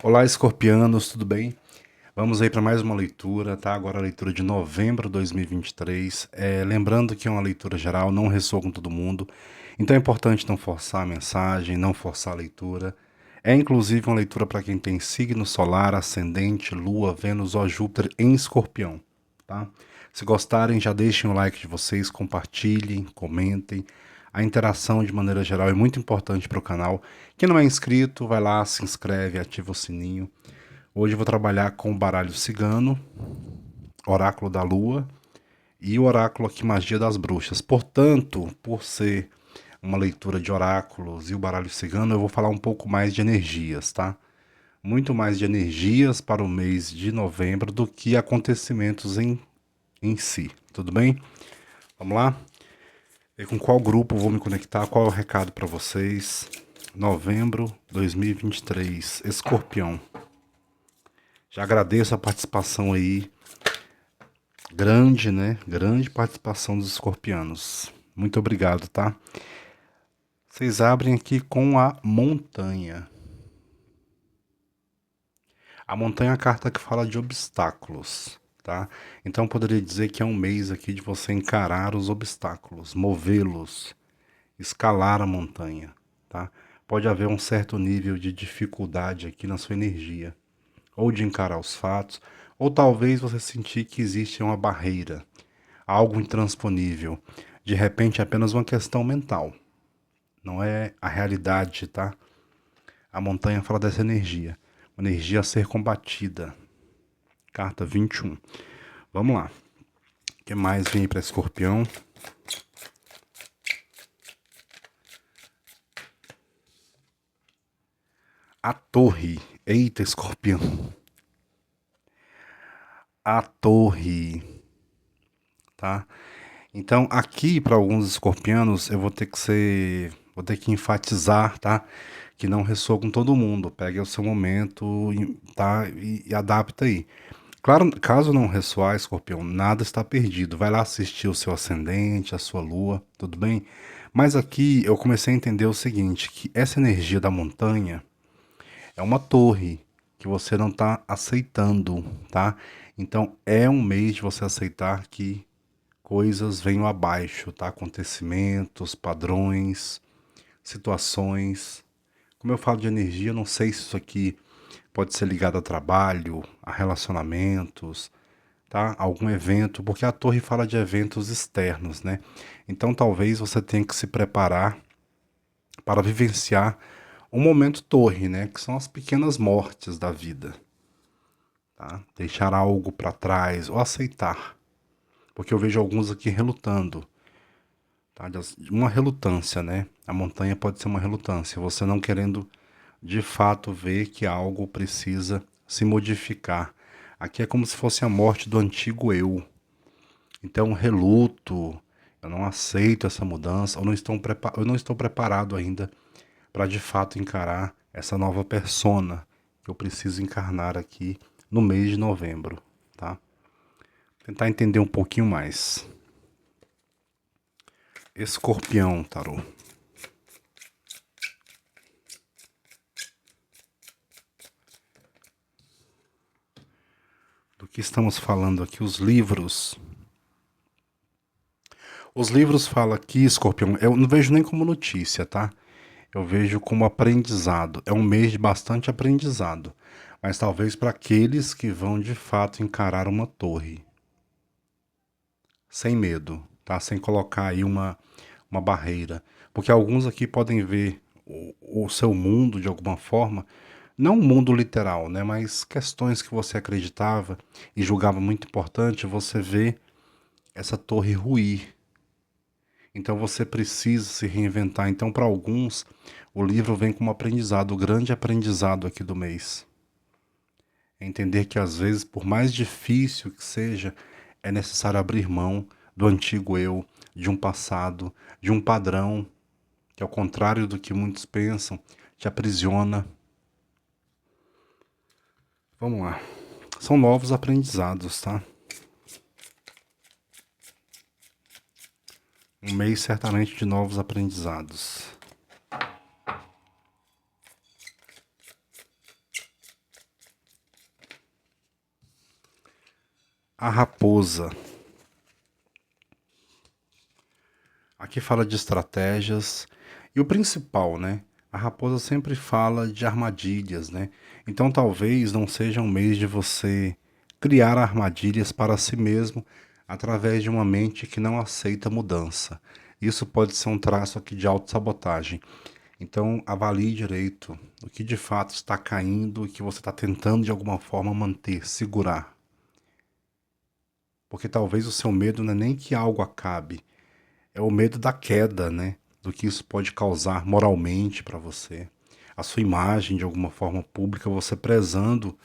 Olá, escorpianos, tudo bem? Vamos aí para mais uma leitura, tá? Agora a leitura de novembro de 2023. Lembrando que é uma leitura geral, não ressoa com todo mundo, então é importante não forçar a mensagem, não forçar a leitura. É inclusive uma leitura para quem tem signo solar, ascendente, lua, Vênus ou Júpiter em escorpião, tá? Se gostarem, já deixem o like de vocês, compartilhem, comentem. A interação de maneira geral é muito importante para o canal. Quem não é inscrito, vai lá, se inscreve, ativa o sininho. Hoje eu vou trabalhar com o baralho cigano, oráculo da lua e o oráculo aqui magia das bruxas. Portanto, por ser uma leitura de oráculos e o baralho cigano, eu vou falar um pouco mais de energias, tá? Muito mais de energias para o mês de novembro do que acontecimentos em si. Tudo bem? Vamos lá? E com qual grupo vou me conectar? Qual é o recado para vocês? Novembro 2023, Escorpião. Já agradeço a participação aí. Grande, né? Grande participação dos escorpianos. Muito obrigado, tá? Vocês abrem aqui com a montanha. A montanha é a carta que fala de obstáculos, tá? Então poderia dizer que é um mês aqui de você encarar os obstáculos, movê-los, escalar a montanha, tá? Pode haver um certo nível de dificuldade aqui na sua energia, ou de encarar os fatos, ou talvez você sentir que existe uma barreira, algo intransponível. De repente é apenas uma questão mental, não é a realidade, tá? A montanha fala dessa energia, uma energia a ser combatida. Carta 21. Vamos lá. O que mais vem para Escorpião? A Torre. Eita, Escorpião. A Torre, tá? Então, aqui para alguns escorpianos, eu vou ter que enfatizar, tá? Que não ressoa com todo mundo. Pegue o seu momento, tá? E adapta aí. Claro, caso não ressoar, escorpião, nada está perdido. Vai lá assistir o seu ascendente, a sua lua, tudo bem? Mas aqui eu comecei a entender o seguinte, que essa energia da montanha é uma torre que você não está aceitando, tá? Então é um mês de você aceitar que coisas venham abaixo, tá? Acontecimentos, padrões, situações. Como eu falo de energia, não sei se isso aqui pode ser ligado a trabalho, a relacionamentos, tá? Algum evento, porque a torre fala de eventos externos, né? Então talvez você tenha que se preparar para vivenciar um momento torre, né? Que são as pequenas mortes da vida, tá? Deixar algo para trás ou aceitar, porque eu vejo alguns aqui relutando, tá? Uma relutância, né? A montanha pode ser uma relutância, você não querendo de fato ver que algo precisa se modificar. Aqui é como se fosse a morte do antigo eu. Então, reluto, eu não aceito essa mudança, eu não estou preparado ainda para de fato encarar essa nova persona que eu preciso encarnar aqui no mês de novembro, tá? Tentar entender um pouquinho mais. Escorpião, tarô. Do que estamos falando aqui? Os livros. Os livros falam aqui, escorpião, eu não vejo nem como notícia, tá? Eu vejo como aprendizado. É um mês de bastante aprendizado, mas talvez para aqueles que vão de fato encarar uma torre, sem medo, tá? Sem colocar aí uma barreira. Porque alguns aqui podem ver o seu mundo de alguma forma, não um mundo literal, né? Mas questões que você acreditava e julgava muito importante, você vê essa torre ruir. Então você precisa se reinventar. Então, para alguns, o livro vem como aprendizado, o grande aprendizado aqui do mês. É entender que às vezes, por mais difícil que seja, é necessário abrir mão do antigo eu, de um passado, de um padrão, que ao contrário do que muitos pensam, te aprisiona. Vamos lá. São novos aprendizados, tá? Um mês certamente de novos aprendizados. A raposa. Aqui fala de estratégias e o principal, né? A raposa sempre fala de armadilhas, né? Então talvez não seja um mês de você criar armadilhas para si mesmo através de uma mente que não aceita mudança. Isso pode ser um traço aqui de autossabotagem. Então avalie direito o que de fato está caindo e que você está tentando de alguma forma manter, segurar. Porque talvez o seu medo não é nem que algo acabe, é o medo da queda, né? Do que isso pode causar moralmente para você. A sua imagem, de alguma forma pública, você prezando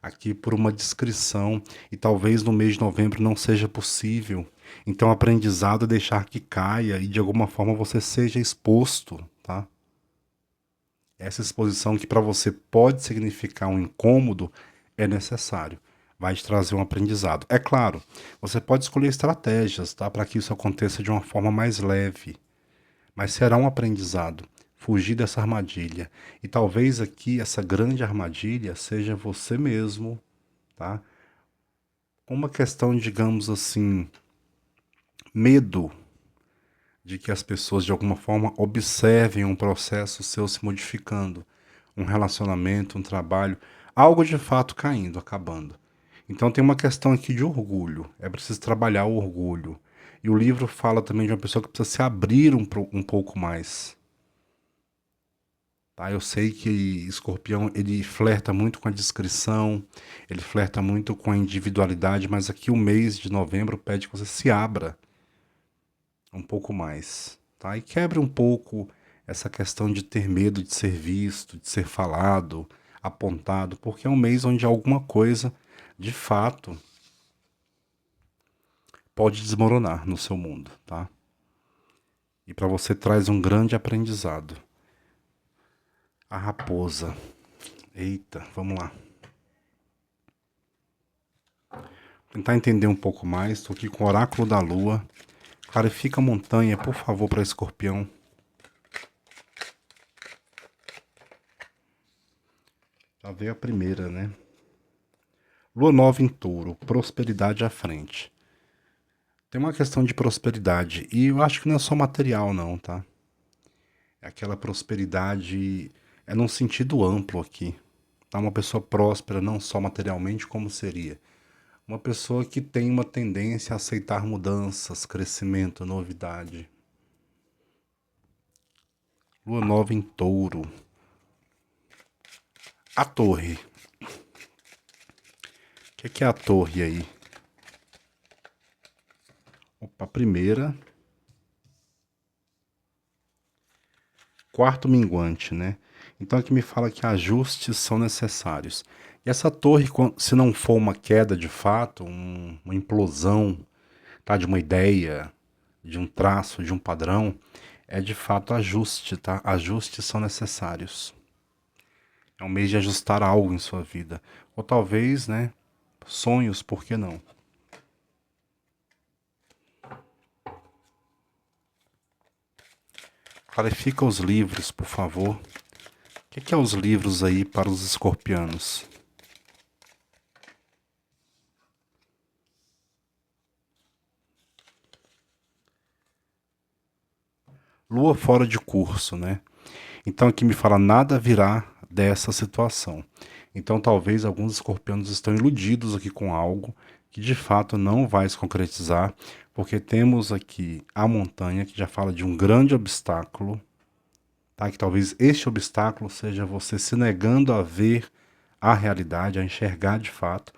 aqui por uma descrição. E talvez no mês de novembro não seja possível. Então, aprendizado é deixar que caia e de alguma forma você seja exposto, tá? Essa exposição que para você pode significar um incômodo é necessário. Vai te trazer um aprendizado. É claro, você pode escolher estratégias, tá? Para que isso aconteça de uma forma mais leve, mas será um aprendizado fugir dessa armadilha. E talvez aqui essa grande armadilha seja você mesmo, tá? Uma questão, digamos assim, medo de que as pessoas de alguma forma observem um processo seu se modificando, um relacionamento, um trabalho, algo de fato caindo, acabando. Então tem uma questão aqui de orgulho, é preciso trabalhar o orgulho. E o livro fala também de uma pessoa que precisa se abrir um pouco mais. Tá? Eu sei que Escorpião ele flerta muito com a discrição, ele flerta muito com a individualidade, mas aqui o mês de novembro pede que você se abra um pouco mais, tá? E quebre um pouco essa questão de ter medo de ser visto, de ser falado, apontado, porque é um mês onde alguma coisa, de fato, pode desmoronar no seu mundo, tá? E para você traz um grande aprendizado. A raposa. Eita, vamos lá. Tentar entender um pouco mais. Estou aqui com o Oráculo da Lua. Clarifica a montanha, por favor, para Escorpião. Já veio a primeira, né? Lua nova em Touro, prosperidade à frente. Tem uma questão de prosperidade e eu acho que não é só material, não, tá? É aquela prosperidade é num sentido amplo aqui. Tá? Uma pessoa próspera não só materialmente, como seria uma pessoa que tem uma tendência a aceitar mudanças, crescimento, novidade. Lua nova em Touro. A torre. O que é a torre aí? Opa, primeira. Quarto minguante, né? Então aqui me fala que ajustes são necessários. E essa torre, se não for uma queda de fato, uma implosão, tá? De uma ideia, de um traço, de um padrão, é de fato ajuste, tá? Ajustes são necessários. É um mês de ajustar algo em sua vida. Ou talvez, né? Sonhos, por que não? Clarifica os livros, por favor. O que é os livros aí para os escorpianos? Lua fora de curso, né? Então aqui me fala nada virá dessa situação. Então talvez alguns escorpianos estão iludidos aqui com algo que de fato não vai se concretizar, porque temos aqui a montanha que já fala de um grande obstáculo, tá? Que talvez este obstáculo seja você se negando a ver a realidade, a enxergar de fato.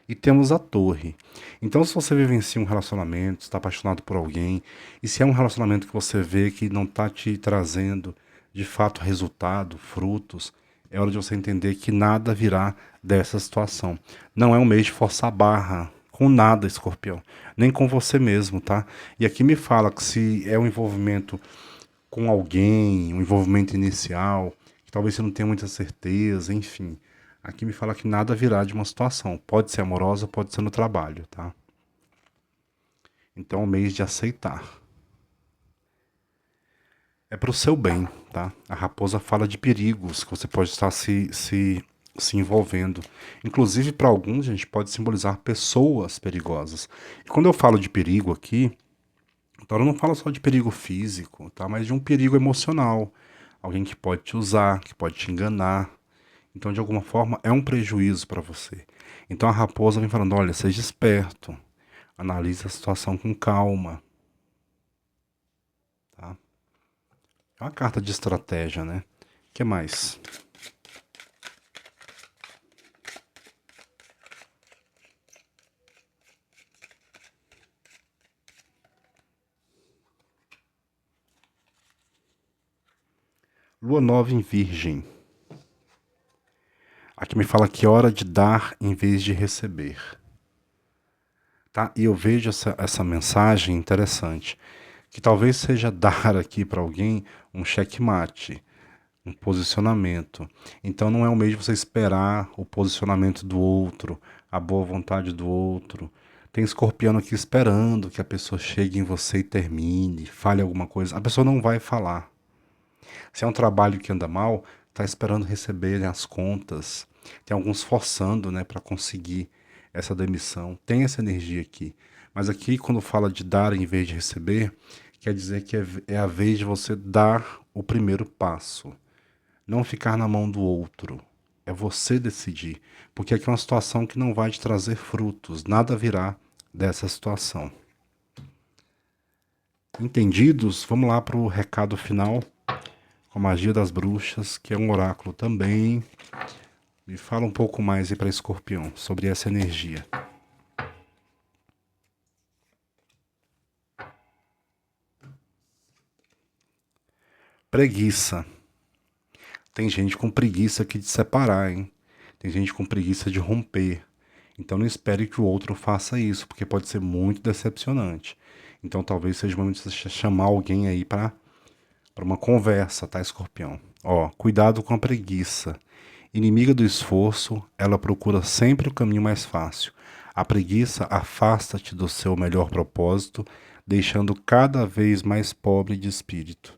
E temos a torre. Então, se você vivencia um relacionamento, está apaixonado por alguém, e se é um relacionamento que você vê que não está te trazendo de fato resultado, frutos, é hora de você entender que nada virá dessa situação. Não é um mês de forçar a barra com nada, escorpião, nem com você mesmo, tá? E aqui me fala que se é um envolvimento com alguém, um envolvimento inicial, que talvez você não tenha muita certeza, enfim. Aqui me fala que nada virá de uma situação. Pode ser amorosa, pode ser no trabalho, tá? Então é um mês de aceitar. É pro seu bem, tá? A raposa fala de perigos que você pode estar se se envolvendo. Inclusive, para alguns, a gente pode simbolizar pessoas perigosas. E quando eu falo de perigo aqui, então eu não falo só de perigo físico, tá? Mas de um perigo emocional. Alguém que pode te usar, que pode te enganar. Então, de alguma forma, é um prejuízo para você. Então a raposa vem falando: olha, seja esperto, analise a situação com calma, tá? É uma carta de estratégia, né? O que mais? Lua nova em Virgem. Aqui me fala que é hora de dar em vez de receber, tá? E eu vejo essa mensagem interessante, que talvez seja dar aqui para alguém um checkmate, um posicionamento. Então não é o mês de você esperar o posicionamento do outro, a boa vontade do outro. Tem escorpião aqui esperando que a pessoa chegue em você e termine, fale alguma coisa. A pessoa não vai falar. Se é um trabalho que anda mal, tá esperando receberem as contas. Tem alguns forçando, né, para conseguir essa demissão. Tem essa energia aqui. Mas aqui, quando fala de dar em vez de receber, quer dizer que é a vez de você dar o primeiro passo. Não ficar na mão do outro. É você decidir. Porque aqui é uma situação que não vai te trazer frutos. Nada virá dessa situação. Entendidos? Vamos lá para o recado final com a magia das bruxas, que é um oráculo também. Me fala um pouco mais aí para Escorpião sobre essa energia. Preguiça. Tem gente com preguiça aqui de separar, hein? Tem gente com preguiça de romper. Então não espere que o outro faça isso, porque pode ser muito decepcionante. Então talvez seja o momento de você chamar alguém aí para uma conversa, tá, Escorpião? Ó, cuidado com a preguiça. Inimiga do esforço, ela procura sempre o caminho mais fácil. A preguiça afasta-te do seu melhor propósito, deixando cada vez mais pobre de espírito.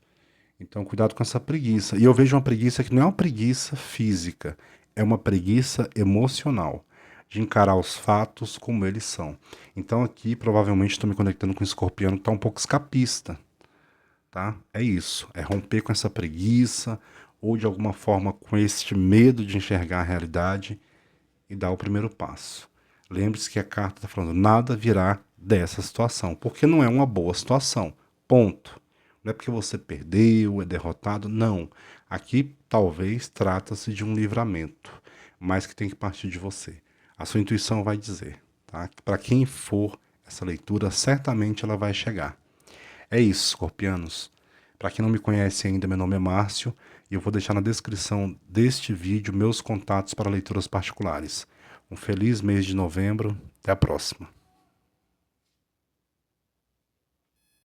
Então, cuidado com essa preguiça. E eu vejo uma preguiça que não é uma preguiça física, é uma preguiça emocional, de encarar os fatos como eles são. Então, aqui, provavelmente, estou me conectando com um escorpião que está um pouco escapista, tá? É isso, é romper com essa preguiça, ou de alguma forma com este medo de enxergar a realidade e dar o primeiro passo. Lembre-se que a carta está falando, nada virá dessa situação, porque não é uma boa situação, ponto. Não é porque você perdeu, é derrotado, não. Aqui talvez trata-se de um livramento, mas que tem que partir de você. A sua intuição vai dizer, tá? Para quem for essa leitura, certamente ela vai chegar. É isso, escorpianos. Para quem não me conhece ainda, meu nome é Márcio e eu vou deixar na descrição deste vídeo meus contatos para leituras particulares. Um feliz mês de novembro. Até a próxima.